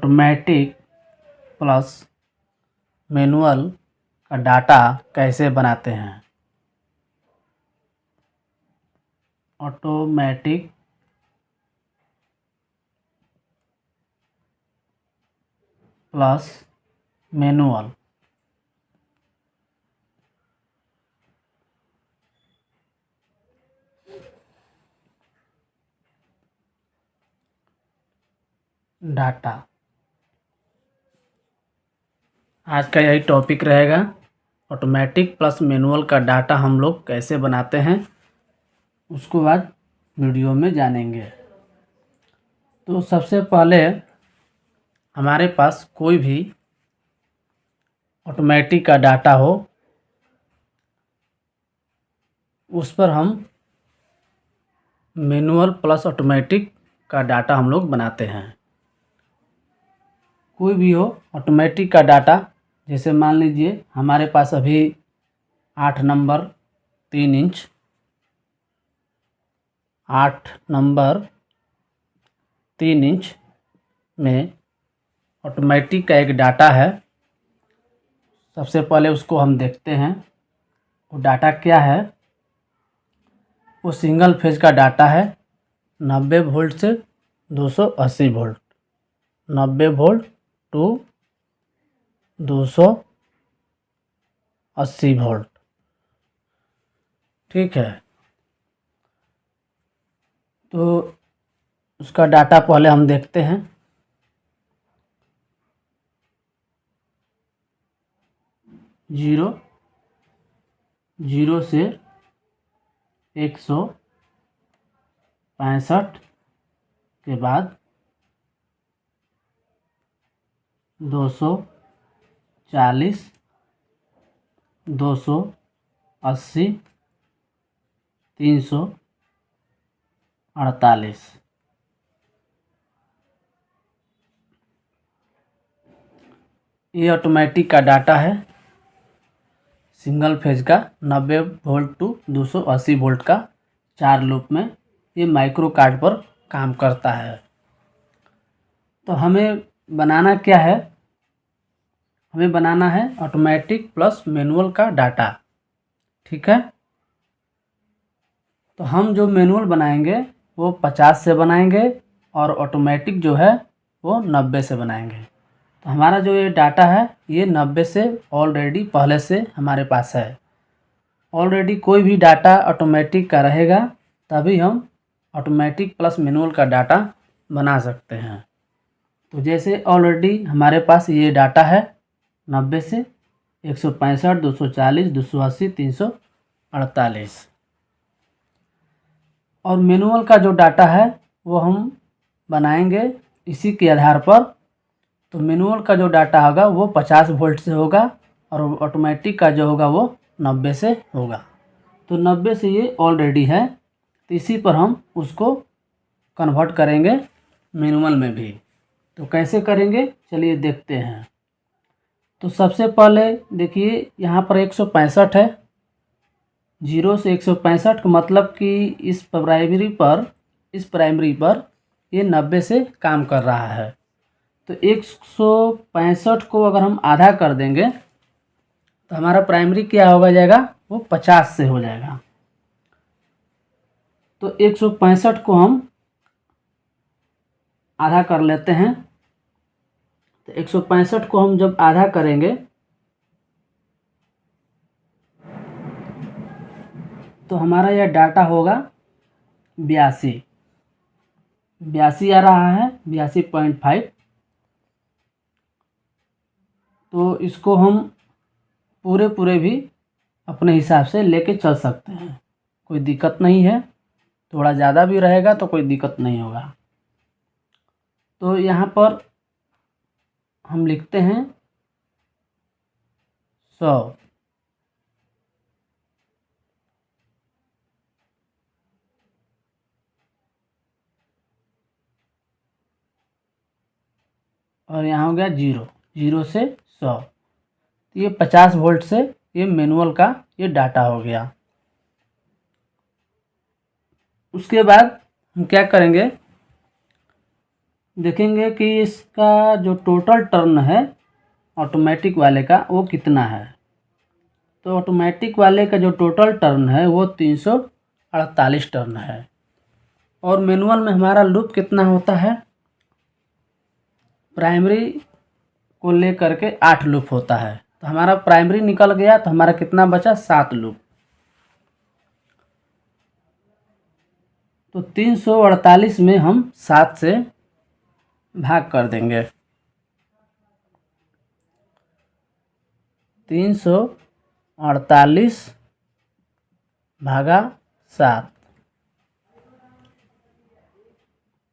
Automatic plus manual का data कैसे बनाते हैं। ऑटोमेटिक प्लस मैनुअल डाटा, आज का यही टॉपिक रहेगा। ऑटोमेटिक प्लस मैनुअल का डाटा हम लोग कैसे बनाते हैं, उसको आज वीडियो में जानेंगे। तो सबसे पहले हमारे पास कोई भी ऑटोमेटिक का डाटा हो, उस पर हम मैनुअल प्लस ऑटोमेटिक का डाटा हम लोग बनाते हैं। कोई भी हो ऑटोमेटिक का डाटा, जैसे मान लीजिए हमारे पास अभी 8 नंबर 3 इंच 8 नंबर 3 इंच में ऑटोमेटिक का एक डाटा है। सबसे पहले उसको हम देखते हैं, वो डाटा क्या है। वो सिंगल फेज का डाटा है, 90 वोल्ट से 280 वोल्ट, 90 वोल्ट टू 280 वोल्ट। ठीक है, तो उसका डाटा पहले हम देखते हैं। जीरो से 165 के बाद 240, 280, 348। ये ऑटोमेटिक का डाटा है, सिंगल फेज का 90 वोल्ट टू 280 वोल्ट का 4 लूप में ये माइक्रो कार्ड पर काम करता है। तो हमें बनाना क्या है, हमें बनाना है ऑटोमेटिक प्लस मैनुअल का डाटा। ठीक है, तो हम जो मैनुअल बनाएंगे वो 50 से बनाएंगे और ऑटोमेटिक जो है वो 90 से बनाएंगे। तो हमारा जो ये डाटा है ये 90 से ऑलरेडी पहले से हमारे पास है। ऑलरेडी कोई भी डाटा ऑटोमेटिक का रहेगा तभी हम ऑटोमेटिक प्लस मैनुअल का डाटा बना सकते हैं। तो जैसे ऑलरेडी हमारे पास ये डाटा है 90 से 165, 240, 280, 348। और मैनुअल का जो डाटा है वो हम बनाएंगे इसी के आधार पर। तो मैनुअल का जो डाटा होगा वो 50 वोल्ट से होगा और ऑटोमेटिक का जो होगा वो 90 से होगा। तो 90 से ये ऑलरेडी है, तो इसी पर हम उसको कन्वर्ट करेंगे मैनुअल में भी। तो कैसे करेंगे चलिए देखते हैं। तो सबसे पहले देखिए यहाँ पर 165 है, 0 से 165 का मतलब कि इस प्राइमरी पर ये 90 से काम कर रहा है। तो 165 को अगर हम आधा कर देंगे तो हमारा प्राइमरी क्या होगा जाएगा, वो 50 से हो जाएगा। तो 165 को हम आधा कर लेते हैं। तो 165 को हम जब आधा करेंगे तो हमारा यह डाटा होगा 82 आ रहा है, 82.5। तो इसको हम पूरे भी अपने हिसाब से लेके चल सकते हैं, कोई दिक्कत नहीं है। थोड़ा ज़्यादा भी रहेगा तो कोई दिक्कत नहीं होगा। तो यहाँ पर हम लिखते हैं 100। और यहाँ हो गया 0 से 100। तो ये 50 वोल्ट से ये मैनुअल का ये डाटा हो गया। उसके बाद हम क्या करेंगे, देखेंगे कि इसका जो टोटल टर्न है ऑटोमेटिक वाले का वो कितना है। तो ऑटोमेटिक वाले का जो टोटल टर्न है वो 348 टर्न है। और मैनुअल में हमारा लूप कितना होता है, प्राइमरी को लेकर के 8 लूप होता है। तो हमारा प्राइमरी निकल गया तो हमारा कितना बचा, 7 लूप। तो 348 में हम 7 से भाग कर देंगे। 348 भागा 7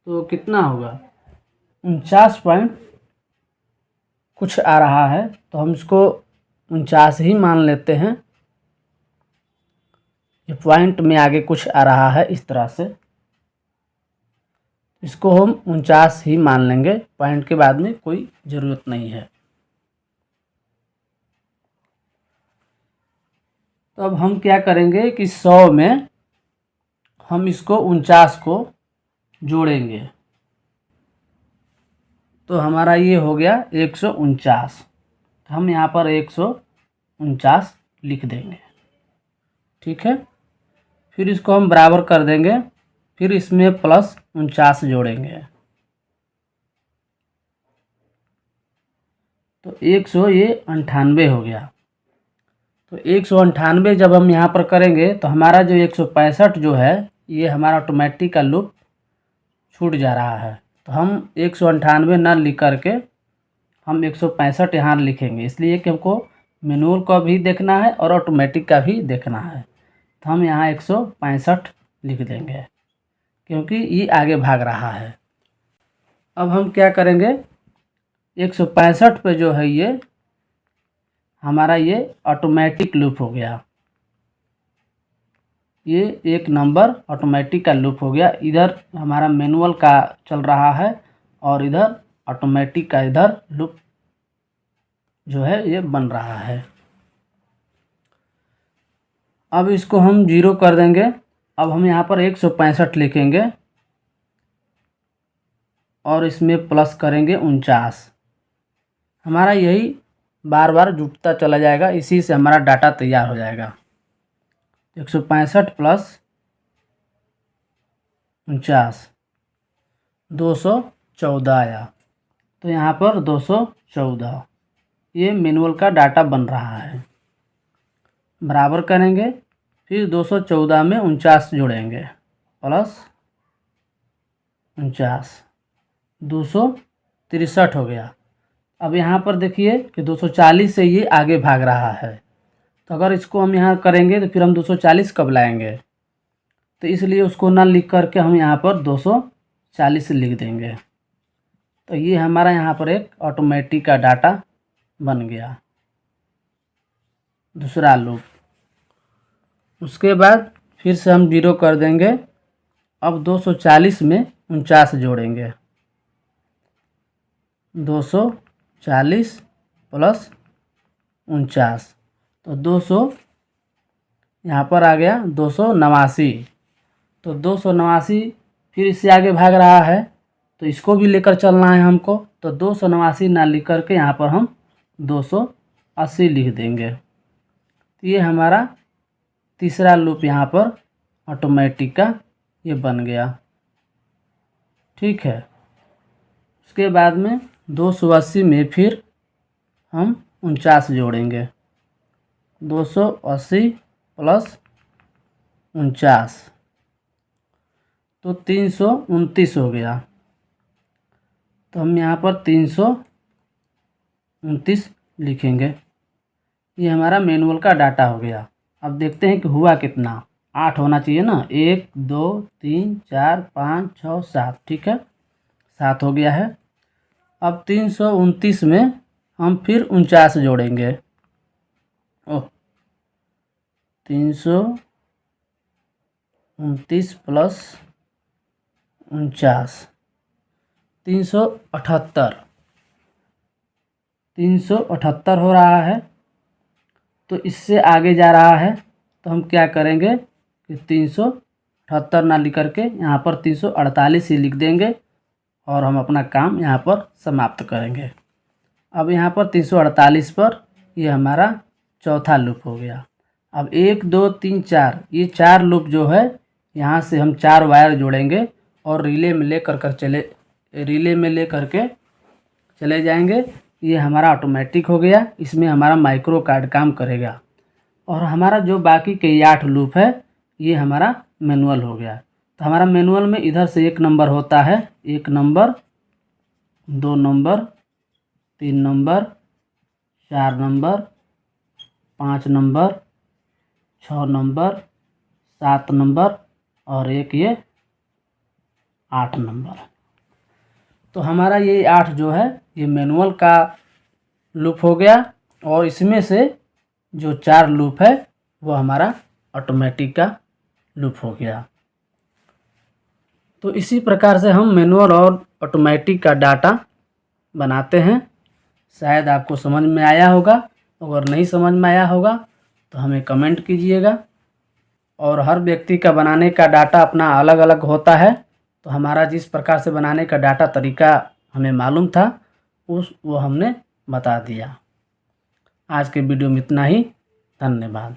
तो कितना होगा, 49 पॉइंट कुछ आ रहा है। तो हम इसको 49 ही मान लेते हैं। ये पॉइंट में आगे कुछ आ रहा है इस तरह से, इसको हम 49 ही मान लेंगे, पॉइंट के बाद में कोई ज़रूरत नहीं है। तो अब हम क्या करेंगे कि 100 में हम इसको 49 को जोड़ेंगे। तो हमारा ये हो गया 149। तो हम यहाँ पर 149 लिख देंगे, ठीक है। फिर इसको हम बराबर कर देंगे, फिर इसमें प्लस 49 जोड़ेंगे। तो 198 हो गया। तो 198 जब हम यहाँ पर करेंगे तो हमारा जो 165 जो है ये हमारा ऑटोमेटिक का लूप छूट जा रहा है। तो हम 198 न लिख करके हम 165 यहाँ लिखेंगे, इसलिए कि हमको मैनुअल का भी देखना है और ऑटोमेटिक का भी देखना है। तो हम यहाँ 165 लिख देंगे क्योंकि ये आगे भाग रहा है। अब हम क्या करेंगे, 165 पे जो है ये हमारा ये ऑटोमेटिक लूप हो गया। ये एक नंबर ऑटोमेटिक का लूप हो गया। इधर हमारा मैनुअल का चल रहा है और इधर ऑटोमेटिक का इधर लूप जो है ये बन रहा है। अब इसको हम 0 कर देंगे। अब हम यहाँ पर 165 लिखेंगे और इसमें प्लस करेंगे 49। हमारा यही बार बार जुड़ता चला जाएगा, इसी से हमारा डाटा तैयार हो जाएगा। 165 प्लस 49 214 आया। तो यहाँ पर 214 ये मैनुअल का डाटा बन रहा है। बराबर करेंगे, फिर 214 में 49 जोड़ेंगे, प्लस 49 263 हो गया। अब यहाँ पर देखिए कि 240 से ये आगे भाग रहा है। तो अगर इसको हम यहाँ करेंगे तो फिर हम 240 कब लाएंगे, तो इसलिए उसको ना लिख करके हम यहाँ पर 240 लिख देंगे। तो ये हमारा यहाँ पर एक ऑटोमेटिक का डाटा बन गया, दूसरा लूप। उसके बाद फिर से हम 0 कर देंगे। अब 240 में 49 जोड़ेंगे, 240 प्लस 49 तो 200 यहाँ पर आ गया 289। तो 289 फिर इससे आगे भाग रहा है तो इसको भी लेकर चलना है हमको। तो 289 ना लिख करके यहाँ पर हम 280 लिख देंगे। तो ये हमारा तीसरा लूप यहाँ पर ऑटोमेटिक का ये बन गया, ठीक है। उसके बाद में 280 में फिर हम 49 जोड़ेंगे, 280 प्लस 49 तो 329 हो गया। तो हम यहाँ पर 329 लिखेंगे। ये हमारा मैनुअल का डाटा हो गया। अब देखते हैं कि हुआ कितना। 8 होना चाहिए ना, 1 2 3 4 5 6 7, ठीक है, 7 हो गया है। अब 329 में हम फिर 49 जोड़ेंगे। 329 प्लस 49 378 हो रहा है। तो इससे आगे जा रहा है तो हम क्या करेंगे कि 378 ना लिख करके यहाँ पर 348 ही लिख देंगे और हम अपना काम यहाँ पर समाप्त करेंगे। अब यहाँ पर 348 पर ये हमारा चौथा लूप हो गया। अब 1 2 3 4 ये 4 लूप जो है यहाँ से हम 4 वायर जोड़ेंगे और रिले में ले करके चले जाएंगे। ये हमारा ऑटोमेटिक हो गया, इसमें हमारा माइक्रो कार्ड काम करेगा। और हमारा जो बाकी के 8 लूप है ये हमारा मैनुअल हो गया। तो हमारा मैनुअल में इधर से 1 नंबर होता है, 1 number 2 number 3 number 4 number 5 number 6 number 7 number और एक ये 8 नंबर। तो हमारा ये 8 जो है ये मैनुअल का लूप हो गया और इसमें से जो 4 लूप है वो हमारा ऑटोमेटिक का लूप हो गया। तो इसी प्रकार से हम मैनुअल और ऑटोमेटिक का डाटा बनाते हैं। शायद आपको समझ में आया होगा, अगर नहीं समझ में आया होगा तो हमें कमेंट कीजिएगा। और हर व्यक्ति का बनाने का डाटा अपना अलग अलग होता है, तो हमारा जिस प्रकार से बनाने का डाटा तरीका हमें मालूम था वो हमने बता दिया। आज के वीडियो में इतना ही। धन्यवाद।